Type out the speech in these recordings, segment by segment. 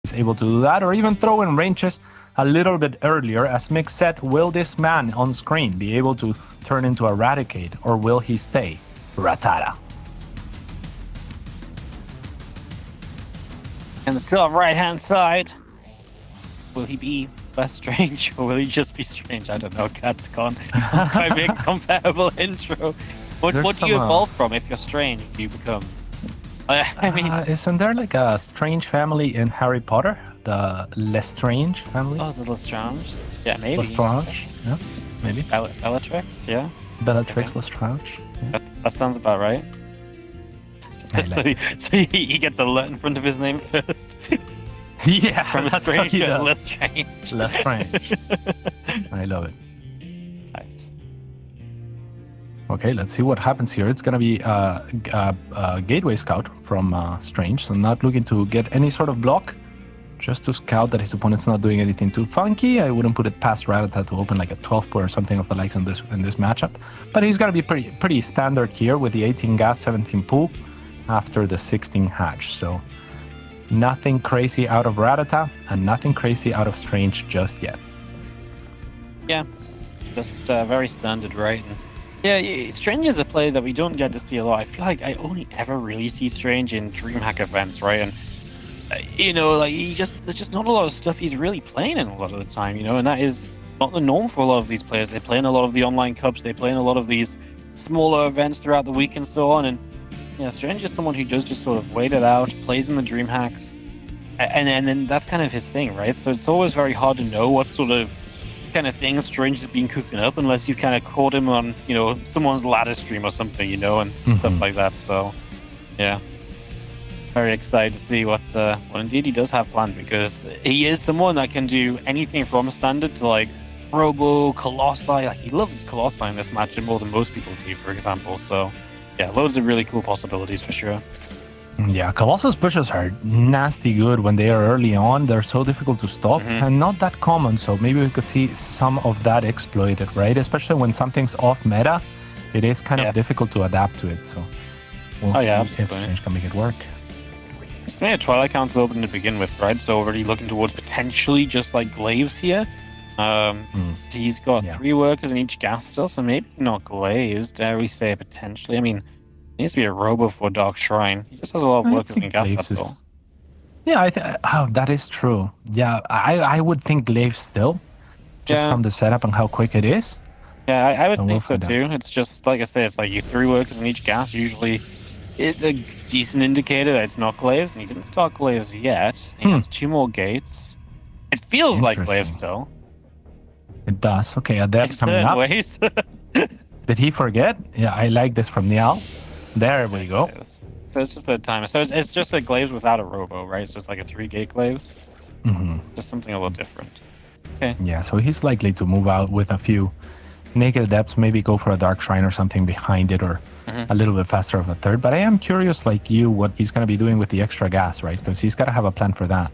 He's able to do that, or even throw in ranges a little bit earlier. As Mick said, will this man on screen be able to turn into Eradicate, or will he stay Rattata? And the top right-hand side, will he be less strange, or will he just be strange? I don't know. Cat's gone. Quite big comparable intro. What do you evolve from if you're strange? Do you become... I mean... isn't there like a strange family in Harry Potter? The Lestrange family? Oh, the Lestrange? Yeah, maybe. Lestrange? Yeah, maybe. Bellatrix? Yeah. Bellatrix Lestrange? Yeah. That sounds about right. So he gets a L in front of his name first. Yeah, from that's how he does. Lestrange. Lestrange. I love it. Nice. Okay, let's see what happens here. It's going to be a Gateway Scout from Strange, so not looking to get any sort of block, just to scout that his opponent's not doing anything too funky. I wouldn't put it past Rattata to open like a 12 or something of the likes in this matchup, but he's going to be pretty standard here with the 18 gas, 17 pool after the 16 hatch. So nothing crazy out of Rattata and nothing crazy out of Strange just yet. Yeah, just very standard, right? And yeah, Strange is a player that we don't get to see a lot. I feel like I only ever really see Strange in DreamHack events, right? And you know, like there's just not a lot of stuff he's really playing in a lot of the time, you know, and that is not the norm for a lot of these players. They play in a lot of the online cups, they play in a lot of these smaller events throughout the week and so on. And yeah, Strange is someone who does just sort of wait it out, plays in the DreamHacks, and then that's kind of his thing, right? So it's always very hard to know what sort of kind of things Strange has been cooking up unless you've kind of caught him on, you know, someone's ladder stream or something, you know, and stuff like that. So yeah, very excited to see what indeed he does have planned, because he is someone that can do anything from a standard to like Robo, Colossi. Like he loves Colossi in this matchup more than most people do, for example. So yeah, loads of really cool possibilities for sure. Yeah, Colossus pushes are nasty good when they are early on. They're so difficult to stop and not that common. So maybe we could see some of that exploited, right? Especially when something's off meta, it is kind of difficult to adapt to it. So we'll see if Strange can make it work. This made a Twilight Council open to begin with, right? So already looking towards potentially just like Glaives here. He's got 3 workers in each gas still, so maybe not Glaives. Dare we say potentially? I mean, it needs to be a Robo for Dark Shrine. He just has a lot of workers in gas still. Yeah, that is true. Yeah, I would think Glaives still, just from the setup and how quick it is. Yeah, I would think so too. It's just, like I say, it's like you 3 workers in each gas usually is a decent indicator that it's not Glaives, and he didn't start Glaives yet. He has 2 more gates. It feels like Glaives still. It does. Okay, Adept's coming up. Ways. Did he forget? Yeah, I like this from Niall. There we go. So it's just the timer. So it's just a Glaives without a Robo, right? So it's like a 3-gate Glaives. Just something a little different. Okay. Yeah, so he's likely to move out with a few Naked Adepts, maybe go for a Dark Shrine or something behind it, or a little bit faster of a third. But I am curious, like you, what he's going to be doing with the extra gas, right? Because he's got to have a plan for that.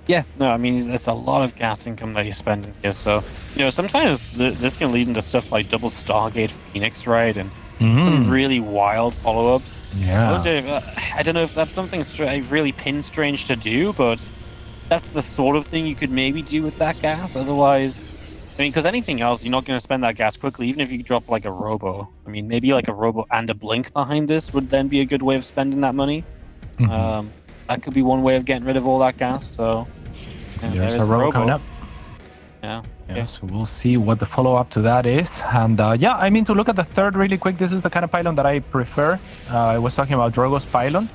Yeah, no, I mean, it's a lot of gas income that he's spending here. So, you know, sometimes this can lead into stuff like double Stargate Phoenix, right? And some really wild follow-ups. Yeah. I don't know if that's something really pin Strange to do, but that's the sort of thing you could maybe do with that gas. Otherwise, I mean, because anything else, you're not going to spend that gas quickly, even if you drop like a Robo. I mean, maybe like a Robo and a Blink behind this would then be a good way of spending that money. That could be one way of getting rid of all that gas. So there's a Robo coming up. Yeah. Yeah, so we'll see what the follow-up to that is. And yeah, I mean, to look at the third really quick, this is the kind of pylon that I prefer. I was talking about Drogo's pylon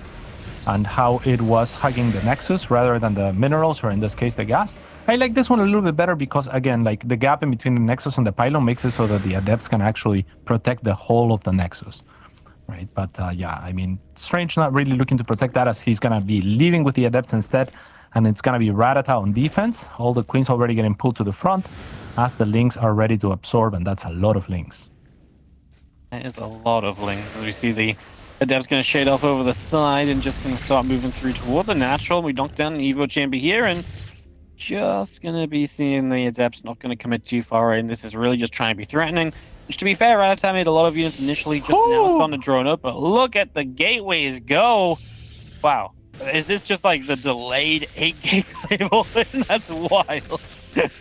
and how it was hugging the Nexus rather than the minerals, or in this case, the gas. I like this one a little bit better because, again, like the gap in between the Nexus and the pylon makes it so that the Adepts can actually protect the whole of the Nexus. Right, but yeah, I mean, Strange not really looking to protect that, as he's going to be leaving with the Adepts instead. And it's going to be Rattata on defense. All the Queens already getting pulled to the front as the Links are ready to absorb, and that's a lot of Links. That is a lot of Links. As we see the Adept's going to shade off over the side and just going to start moving through toward the natural. We knock down the Evo Chamber here, and just going to be seeing the Adepts not going to commit too far in. This is really just trying to be threatening. Which, to be fair, Rattata made a lot of units initially just now starting to drone up, but look at the gateways go. Wow. Is this just like the delayed 8 cable? That's wild.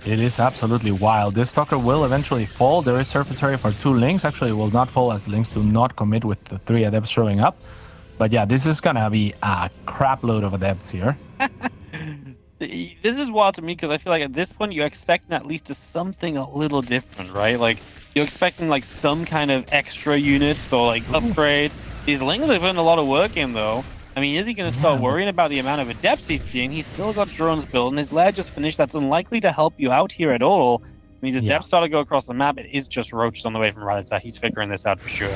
It is absolutely wild. This Stalker will eventually fall. There is surface area for 2 links. Actually, it will not fall as the links do not commit with the 3 adepts showing up. But yeah, this is gonna be a crap load of adepts here. This is wild to me because I feel like at this point you're expecting at least something a little different, right? Like you're expecting like some kind of extra units or like upgrade. These links have put a lot of work in though. I mean, is he going to start worrying about the amount of adepts he's seeing? He's still got drones built, and his lair just finished. That's unlikely to help you out here at all. When these adepts start to go across the map, it is just roaches on the way from Rattata. He's figuring this out for sure.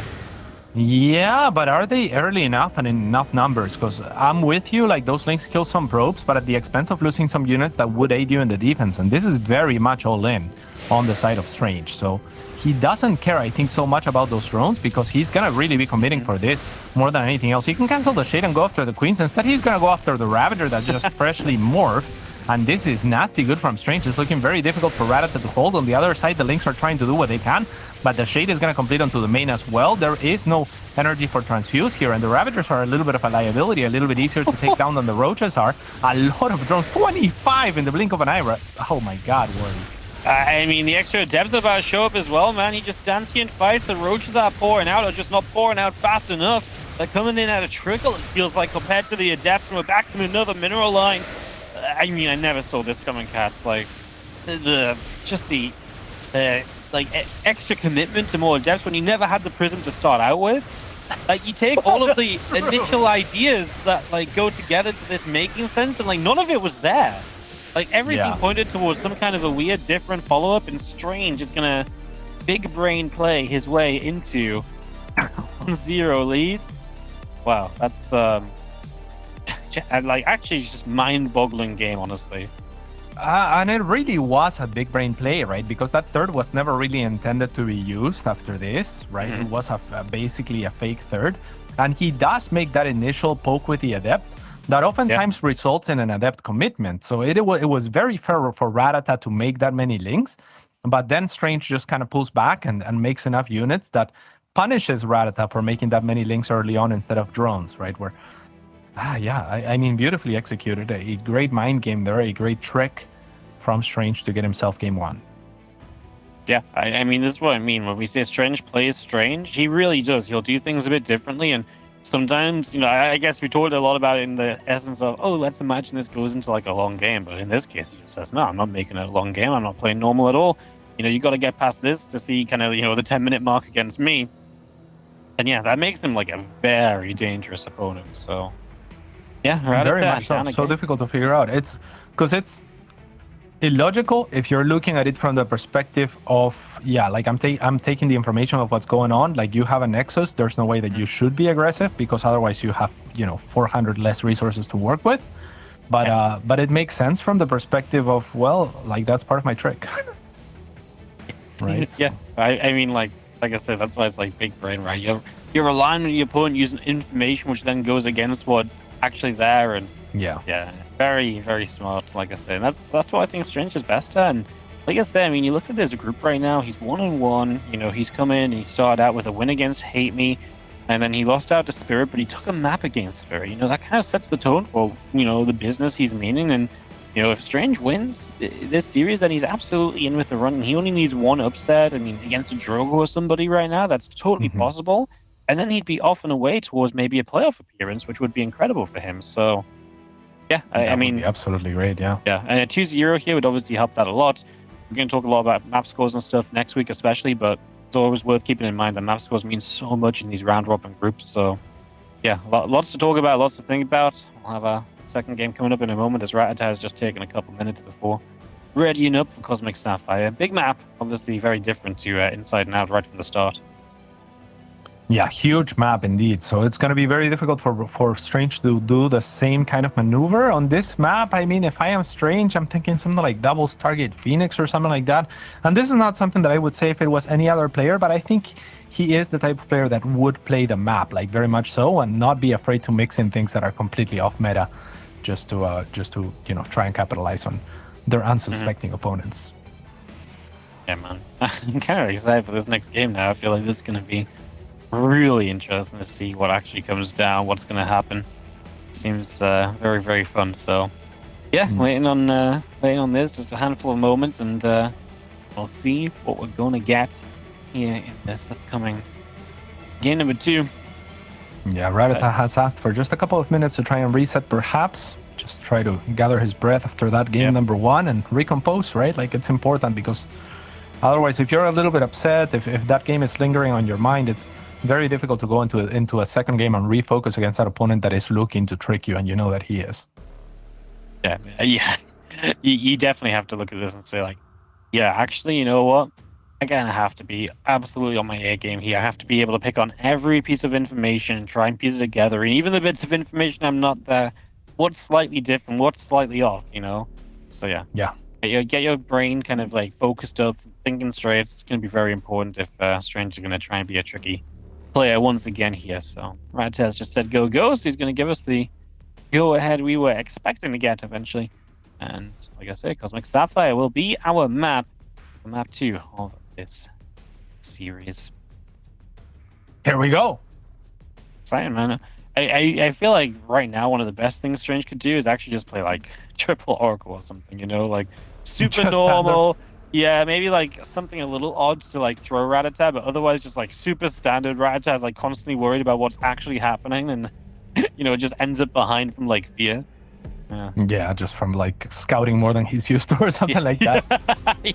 Yeah, but are they early enough and in enough numbers? Because I'm with you, like those links kill some probes, but at the expense of losing some units that would aid you in the defense. And this is very much all in on the side of Strange. So he doesn't care, I think, so much about those drones because he's going to really be committing for this more than anything else. He can cancel the Shade and go after the Queens. Instead, he's going to go after the Ravager that just freshly morphed. And this is nasty good from Strange. It's looking very difficult for Rattata to hold. On the other side, the links are trying to do what they can, but the Shade is going to complete onto the main as well. There is no energy for Transfuse here, and the Ravagers are a little bit of a liability, a little bit easier to take down than the Roaches are. A lot of drones, 25 in the blink of an eye. Oh my god, Wordy. I mean, the extra adepts are about to show up as well, man. He just stands here and fights. The Roaches that are pouring out are just not pouring out fast enough. They're coming in at a trickle, it feels like, compared to the adepts, and we're back to another mineral line. I mean, I never saw this coming, Cats. Like, extra commitment to more adepts when you never had the prism to start out with. Like, you take all of the initial ideas that, like, go together to this making sense, and, like, none of it was there. Like, everything pointed towards some kind of a weird, different follow-up, and Strange is gonna big brain play his way into 1-0 lead. Wow, that's, like, actually just mind-boggling game, honestly. And it really was a big brain play, right? Because that third was never really intended to be used after this, right? It was basically a fake third. And he does make that initial poke with the adepts that oftentimes results in an adept commitment. So it was very fair for Rattata to make that many links. But then Strange just kind of pulls back and makes enough units that punishes Rattata for making that many links early on instead of drones, right? Where I mean, beautifully executed. A great mind game there, a great trick from Strange to get himself game 1. Yeah, I mean, this is what I mean. When we say Strange plays Strange, he really does. He'll do things a bit differently. And sometimes, you know, I guess we talked a lot about it in the essence of, oh, let's imagine this goes into like a long game. But in this case, he just says, no, I'm not making it a long game. I'm not playing normal at all. You know, you got to get past this to see kind of, you know, the 10-minute mark against me. And yeah, that makes him like a very dangerous opponent. So... yeah, very much so. So difficult to figure out. It's because it's illogical if you're looking at it from the perspective of, like I'm taking the information of what's going on. Like you have a Nexus, there's no way that you should be aggressive because otherwise you have, 400 less resources to work with. But it makes sense from the perspective of, well, like that's part of my trick. Right? Yeah. I mean, like I said, that's why it's like big brain, right? You're relying on your opponent using information which then goes against what actually there, and very, very smart, like I said. And that's what I think Strange is best at. And like I said, I mean, you look at this group right now, he's 1-1. He's come in and he started out with a win against Hate Me, and then he lost out to Spirit, but he took a map against Spirit. That kind of sets the tone for the business he's meaning. And if Strange wins this series, then he's absolutely in with the run, and he only needs one upset. I mean, against a Drogo or somebody right now, that's totally possible. And then he'd be off and away towards maybe a playoff appearance, which would be incredible for him. So, yeah, I mean... would be absolutely great, yeah. Yeah, and a 2-0 here would obviously help that a lot. We're going to talk a lot about map scores and stuff next week especially, but it's always worth keeping in mind that map scores mean so much in these round-robin groups. So, yeah, lots to talk about, lots to think about. We'll have a second game coming up in a moment as Rattata has just taken a couple minutes before readying up for Cosmic Sapphire. Big map, obviously very different to Inside and Out right from the start. Yeah, huge map indeed. So it's going to be very difficult for Strange to do the same kind of maneuver on this map. I mean, if I am Strange, I'm thinking something like double Stargate Phoenix or something like that. And this is not something that I would say if it was any other player, but I think he is the type of player that would play the map, like very much so, and not be afraid to mix in things that are completely off meta just to try and capitalize on their unsuspecting opponents. Yeah, man. I'm kind of excited for this next game now. I feel like this is going to be really interesting to see what actually comes down, what's going to happen. Seems very, very fun. So, yeah, Mm. waiting on this, just a handful of moments, and we'll see what we're gonna get here in this upcoming game number 2. Yeah, Rattata has asked for just a couple of minutes to try and reset, perhaps. Just try to gather his breath after that game Yep. number 1 and recompose, right? Like, it's important because otherwise, if you're a little bit upset, if that game is lingering on your mind, it's very difficult to go into a second game and refocus against that opponent that is looking to trick you, and you know that he is. Yeah. You definitely have to look at this and say, like, yeah, actually, you know what? I kind of have to be absolutely on my A game here. I have to be able to pick on every piece of information and try and piece it together. And even the bits of information I'm not there, what's slightly different, what's slightly off, you know? So, yeah. Yeah. Get your brain kind of like focused up, thinking straight. It's going to be very important if Strange is going to try and be a tricky player once again here. So, Rattata just said go, go. So, he's going to give us the go ahead we were expecting to get eventually. And like I said, Cosmic Sapphire will be our map, the map 2 of this series. Here we go. Exciting, man. I feel like right now one of the best things Strange could do is actually just play like triple Oracle or something, you know, like super Just normal. Yeah, maybe like something a little odd to like throw Rattata, but otherwise just like super standard. Rattata is like constantly worried about what's actually happening, and you know, it just ends up behind from like fear. Yeah, just from like scouting more than he's used to or something like that.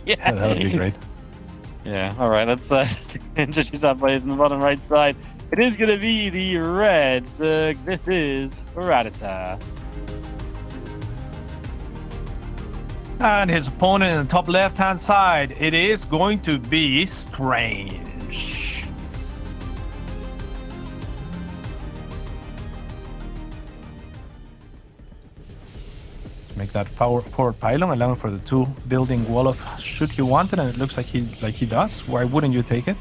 Yeah, that would be great. Yeah, all right, let's introduce our players on the bottom right side. It is going to be the red Zerg. This is Rattata. And his opponent in the top left-hand side, it is going to be Strange. Let's make that forward pylon, allowing for the 2 building wall of should he want it, and it looks like he does. Why wouldn't you take it?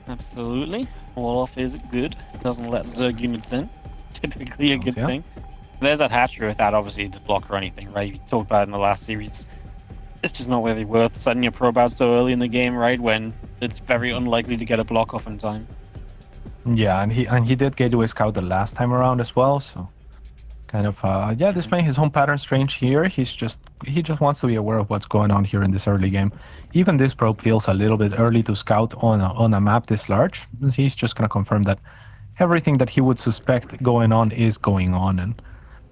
Absolutely. Wall-off is good. Doesn't let Zerg units in. Typically a good thing. There's that hatchery without obviously the block or anything, right? You talked about it in the last series. It's just not really worth setting your probe out so early in the game, right? When it's very unlikely to get a block off in time. Yeah, and he did Gateway Scout the last time around as well, so kind of displaying his home pattern Strange here. He just wants to be aware of what's going on here in this early game. Even this probe feels a little bit early to scout on a map this large. He's just gonna confirm that everything that he would suspect going on is going on, and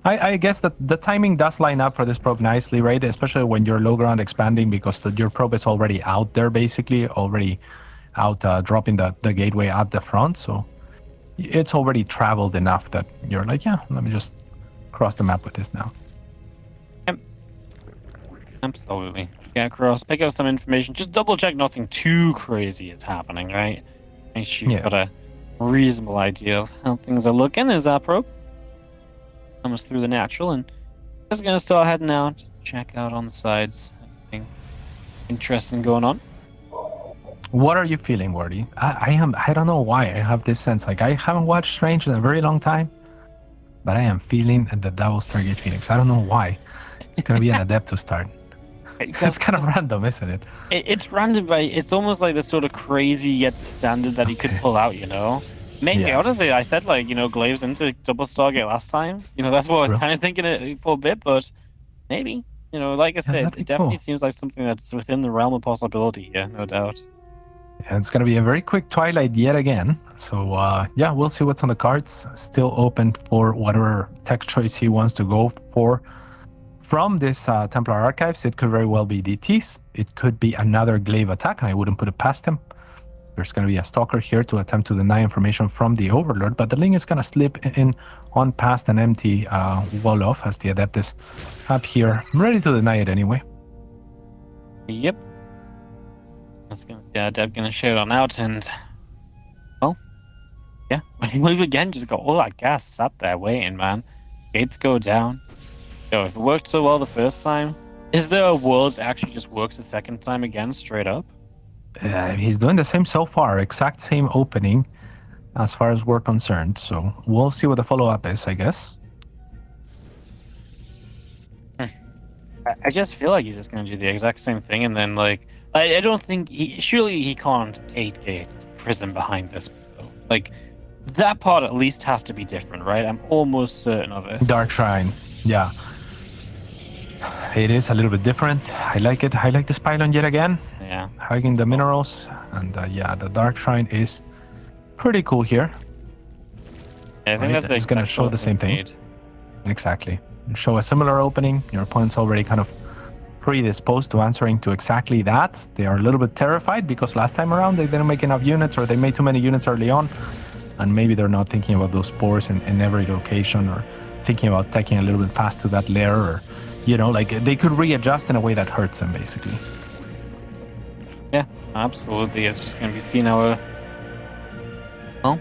I guess that the timing does line up for this probe nicely, right? Especially when you're low ground expanding, because your probe is already out there, basically already out dropping the gateway at the front, so it's already traveled enough that you're like, yeah, let me just cross the map with this now. Yep. Absolutely. Get across, pick up some information, just double check nothing too crazy is happening, right? Make sure you've got a reasonable idea of how things are looking as our probe comes through the natural, and just gonna start heading out, check out on the sides. Anything interesting going on? What are you feeling, Wardy? I don't know why I have this sense, like I haven't watched Strange in a very long time, but I am feeling the double Stargate Phoenix. I don't know why. It's gonna be an Adeptus start. It's kind of random, isn't it? It's random, but it's almost like the sort of crazy yet standard that he could pull out, you know? Maybe, honestly, I said, like, you know, Glaives into double Stargate last time. You know, that's what I was kind of thinking it for a bit, but maybe. You know, like I said, it definitely seems like something that's within the realm of possibility, yeah, no doubt. And it's going to be a very quick Twilight yet again. So, yeah, we'll see what's on the cards. Still open for whatever tech choice he wants to go for. From this Templar Archives, it could very well be DTs. It could be another Glaive attack, and I wouldn't put it past him. There's going to be a Stalker here to attempt to deny information from the Overlord, but the Link is going to slip in on past an empty wall off as the Adeptus up here, ready to deny it anyway. Yep. I was going to say, Adept going to shoot on out, and well, yeah, we've again just got all that gas sat there waiting, man. Gates go down. Yo, if it worked so well the first time, is there a world that actually just works the second time again, straight up? He's doing the same so far, exact same opening as far as we're concerned. So we'll see what the follow-up is, I guess. I just feel like he's just going to do the exact same thing, and then, like, I don't think surely he can't 8 gates prison behind this. Like, That part at least has to be different, right? I'm almost certain of it. Dark Shrine, yeah. It is a little bit different. I like it. I like this pylon yet again. Yeah. Hugging the minerals. And yeah, the Dark Shrine is pretty cool here. Yeah, I think that's it's going to show the same thing. Exactly. Show a similar opening. Your opponent's already kind of predisposed to answering to exactly that. They are a little bit terrified because last time around they didn't make enough units, or they made too many units early on. And maybe they're not thinking about those spores in every location, or thinking about taking a little bit fast to that lair, or, you know, like they could readjust in a way that hurts them, basically. Yeah, absolutely. It's just going to be seeing our, well,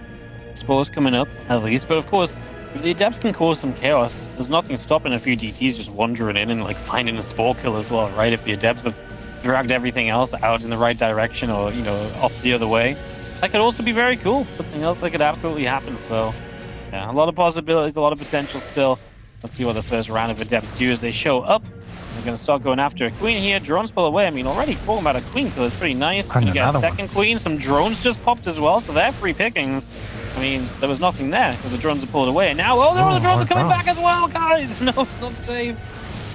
spores coming up, at least. But of course, if the Adepts can cause some chaos, there's nothing stopping a few DTs just wandering in and, like, finding a spore kill as well, right? If the Adepts have dragged everything else out in the right direction, or, you know, off the other way, that could also be very cool. Something else that could absolutely happen. So, yeah, a lot of possibilities, a lot of potential still. Let's see what the first round of Adepts do as they show up. They're going to start going after a queen here. Drones pull away. I mean, already talking about a queen kill is pretty nice. We're going to get a second queen. Some drones just popped as well, so they're free pickings. I mean, there was nothing there because the drones are pulled away. And now, the drones are coming back as well, guys. No, it's not safe.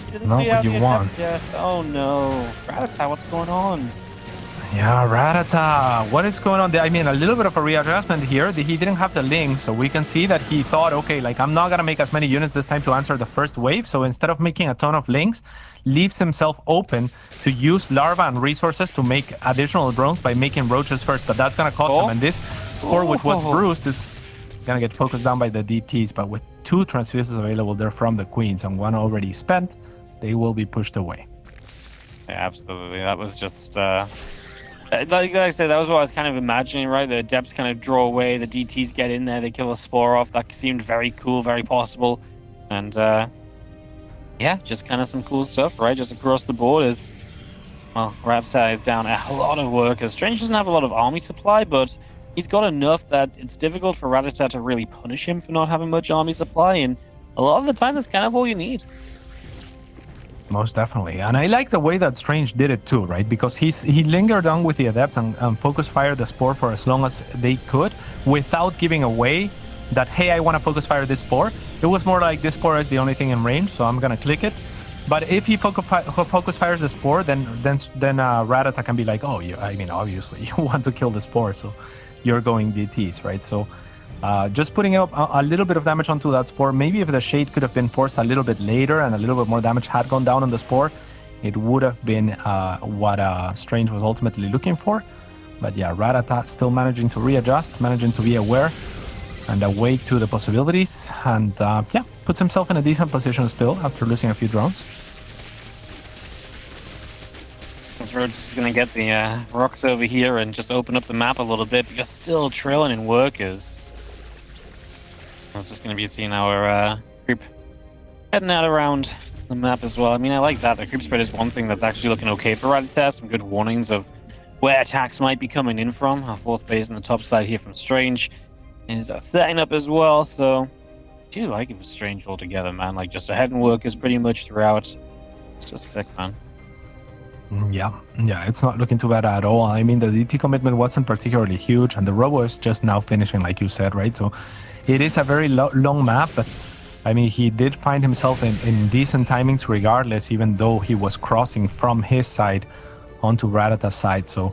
You didn't not see what you want. Yet. Oh, no. Rattata, what's going on? Yeah, Rattata, what is going on there? I mean, a little bit of a readjustment here. He didn't have the link, so we can see that he thought, okay, like, I'm not going to make as many units this time to answer the first wave. So instead of making a ton of links, leaves himself open to use larva and resources to make additional drones by making roaches first. But that's going to cost him. And this spore, which was bruised, is going to get focused down by the DTs. But with 2 transfuses available there from the queens and 1 already spent, they will be pushed away. Yeah, absolutely. That was just... Like I said, that was what I was kind of imagining, right? The Adepts kind of draw away, the DTs get in there, they kill a spore off. That seemed very cool, very possible. And, yeah, just kind of some cool stuff, right? Just across the board is, well, Rattata is down a lot of workers. Strange doesn't have a lot of army supply, but he's got enough that it's difficult for Rattata to really punish him for not having much army supply. And a lot of the time, that's kind of all you need. Most definitely. And I like the way that Strange did it too, right? Because he lingered on with the Adepts and focus fired the spore for as long as they could without giving away that, hey, I want to focus fire this spore. It was more like, this spore is the only thing in range, so I'm going to click it. But if he focus fires the spore, then Rattata can be like, oh, I mean, obviously, you want to kill the spore, so you're going DTs, right? So just putting up a little bit of damage onto that spore. Maybe if the shade could have been forced a little bit later and a little bit more damage had gone down on the spore, it would have been what Strange was ultimately looking for. But yeah, Rattata still managing to readjust, managing to be aware and awake to the possibilities. And yeah, puts himself in a decent position still after losing a few drones. We're just going to get the rocks over here and just open up the map a little bit, because still trailing in workers. It's just going to be seeing our creep heading out around the map as well. I mean, I like that. The creep spread is one thing that's actually looking okay for Rattata. Some good warnings of where attacks might be coming in from. Our 4th base on the top side here from Strange is setting up as well. So I do like it for Strange altogether, man. Like, just ahead and workers pretty much throughout. It's just sick, man. Yeah, it's not looking too bad at all. I mean, the DT commitment wasn't particularly huge, and the Robo is just now finishing, like you said, right? So it is a very long map, but I mean, he did find himself in decent timings regardless, even though he was crossing from his side onto Rattata's side. So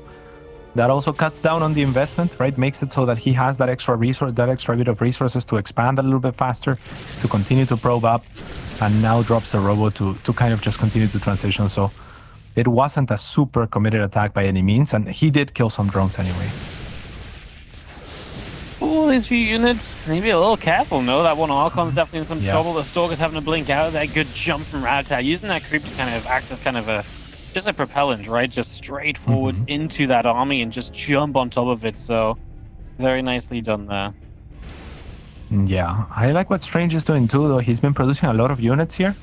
that also cuts down on the investment, right? Makes it so that he has that extra resource, that extra bit of resources to expand a little bit faster, to continue to probe up, and now drops the Robo to kind of just continue to transition. So it wasn't a super committed attack by any means, and he did kill some drones anyway. Oh, these few units, maybe a little careful, no? That one Archon's definitely in some trouble. The Stalker's having to blink out. That good jump from Rattata, using that creep to kind of act as kind of just a propellant, right? Just straight forward into that army and just jump on top of it. So very nicely done there. Yeah, I like what Strange is doing too, though. He's been producing a lot of units here.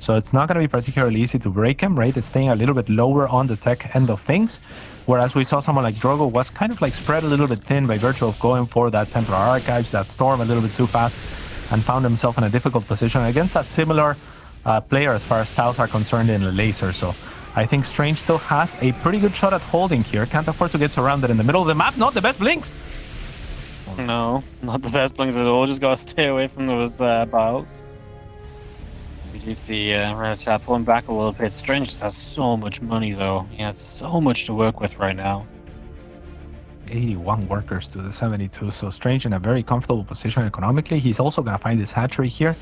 So it's not going to be particularly easy to break him, right? It's staying a little bit lower on the tech end of things. Whereas we saw someone like Drogo was kind of like spread a little bit thin by virtue of going for that Templar Archives, that Storm a little bit too fast, and found himself in a difficult position against a similar player as far as tiles are concerned in the laser. So I think Strange still has a pretty good shot at holding here. Can't afford to get surrounded in the middle of the map. Not the best blinks. No, not the best Blings at all. Just gotta stay away from those biles. We do see Rattata pulling back a little bit. Strange just has so much money, though. He has so much to work with right now. 81 workers to the 72, so Strange in a very comfortable position economically. He's also going to find his hatchery here,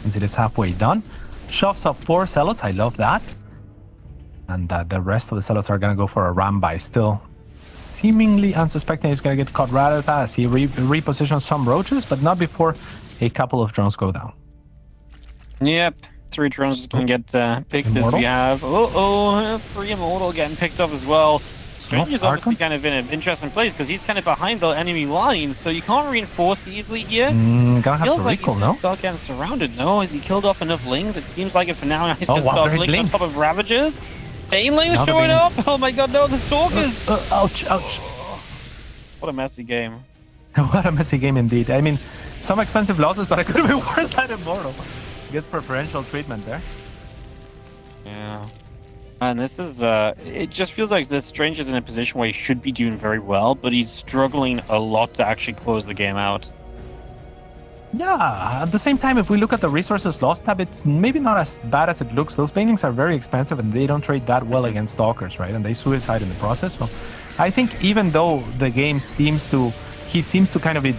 as it is halfway done. Shoves up 4 Zealots, I love that. And the rest of the Zealots are going to go for a ram by. Still seemingly unsuspecting he's going to get caught Rattata as he repositions some roaches, but not before a couple of drones go down. Yep, 3 drones is going to get picked as we have. 3 Immortal getting picked up as well. Strange is obviously kind of in an interesting place because he's kind of behind the enemy lines, so you can't reinforce easily here. Gonna have to recall, no? Start getting surrounded. No, has he killed off enough lings? It seems like it for now. He's going to start blinking on top of Ravagers. Banelings showing up. Oh my god, no, the Stalkers. Ouch, ouch. What a messy game. What a messy game indeed. I mean, some expensive losses, but it could have been worse than Immortal. Gets preferential treatment there. Yeah. And this is, it just feels like this Strange is in a position where he should be doing very well, but he's struggling a lot to actually close the game out. Yeah, at the same time, if we look at the resources lost tab, it's maybe not as bad as it looks. Those paintings are very expensive and they don't trade that well against Stalkers, right? And they suicide in the process. So I think even though the game seems to, he seems to kind of be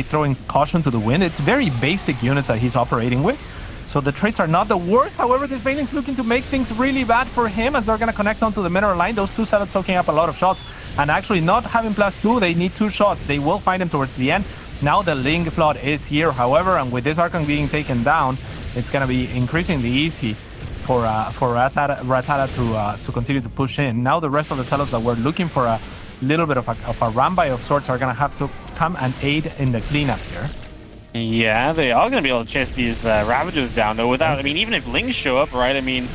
throwing caution to the wind, it's very basic units that he's operating with. So the traits are not the worst. However, this Baneling's looking to make things really bad for him as they're going to connect onto the mineral line. Those 2 Zealots soaking up a lot of shots. And actually not having +2, they need 2 shots. They will find him towards the end. Now the Ling Flood is here, however, and with this Archon being taken down, it's going to be increasingly easy for Rattata to continue to push in. Now the rest of the Zealots that were looking for a little bit of a Rambai of sorts are going to have to come and aid in the cleanup here. Yeah, they are going to be able to chase these Ravagers down, though, without, I mean, even if Lings show up, right, I mean,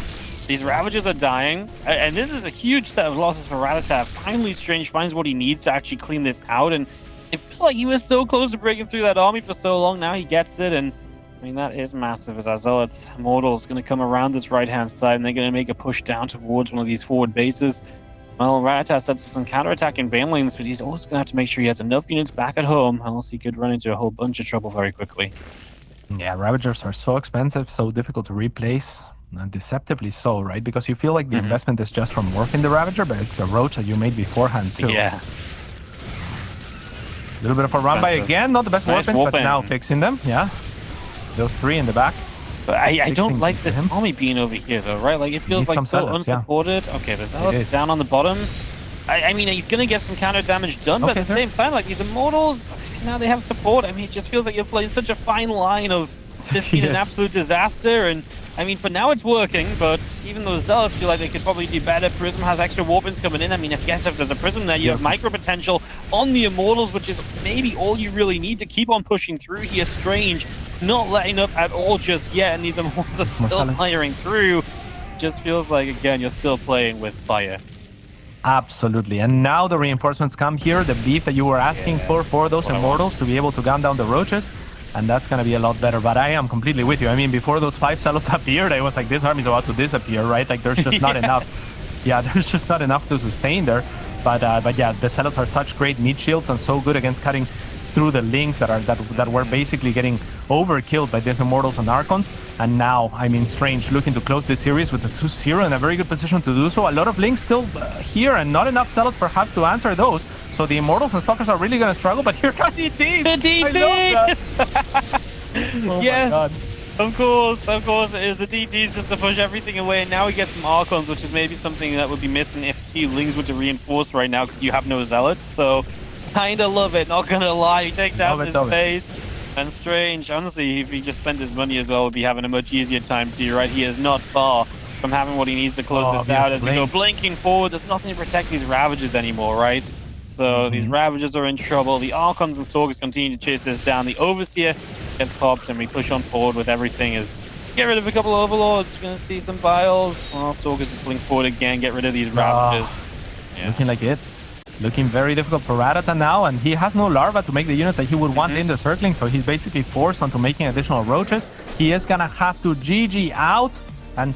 these Ravagers are dying, and this is a huge set of losses for Rattata. Finally, Strange finds what he needs to actually clean this out, and it felt like he was so close to breaking through that army for so long. Now he gets it, and I mean, that is massive as our Zealots. Immortal's going to come around this right-hand side, and they're going to make a push down towards one of these forward bases. Well, Rattata sets up some counter-attacking Banelings, but he's also going to have to make sure he has enough units back at home, else he could run into a whole bunch of trouble very quickly. Yeah, Ravagers are so expensive, so difficult to replace. And deceptively so, right? Because you feel like the investment is just from morphing the Ravager, but it's the roach that you made beforehand, too. Yeah. A little bit of a run by again, not the best nice warpins, but now fixing them, yeah. Those 3 in the back. But I don't like this army being over here, though, right? Like, it feels like so unsupported. Yeah. Okay, the Zealot's down on the bottom. I mean, he's going to get some counter damage done, but at the same time, like, these Immortals, now they have support. I mean, it just feels like you're playing such a fine line of this being an absolute disaster, and I mean, for now it's working, but even though Zealots feel like they could probably do better, Prism has extra warpins coming in. I mean, if there's a Prism there, you have micro potential on the Immortals, which is maybe all you really need to keep on pushing through here. Strange, not letting up at all just yet, and these Immortals are still firing through. Just feels like, again, you're still playing with fire. Absolutely, and now the reinforcements come here, the beef that you were asking for those Immortals to be able to gun down the roaches. And that's going to be a lot better. But I am completely with you. I mean, before those 5 Zealots appeared, I was like, this army's about to disappear, right? Like, there's just not enough. Yeah, there's just not enough to sustain there. But yeah, the Zealots are such great meat shields and so good against cutting through the links that were basically getting overkilled by these Immortals and Archons. And now, I mean, Strange looking to close this series with a 2-0 in a very good position to do so. A lot of links still here and not enough Zealots perhaps to answer those. So the Immortals and Stalkers are really going to struggle, but here come DTs! The DTs! Oh yes, my God. Of course it is the DTs just to push everything away, and now we get some Archons, which is maybe something that would be missing if the Lings were to reinforce right now because you have no Zealots. So, kinda love it, not gonna lie. You take down this base, and Strange, honestly, if he just spent his money as well, would be having a much easier time too, right? He is not far from having what he needs to close this out. As we go blinking forward, there's nothing to protect these Ravagers anymore, right? So these Ravagers are in trouble. The Archons and Stalkers continue to chase this down. The Overseer gets popped, and we push on forward with everything. Is get rid of a couple of Overlords. You're going to see some Biles. Well, Stalkers just blink forward again. Get rid of these Ravagers. Looking like it. Looking very difficult for Rattata now, and he has no larva to make the units that he would want in the circling, so he's basically forced onto making additional roaches. He is going to have to GG out and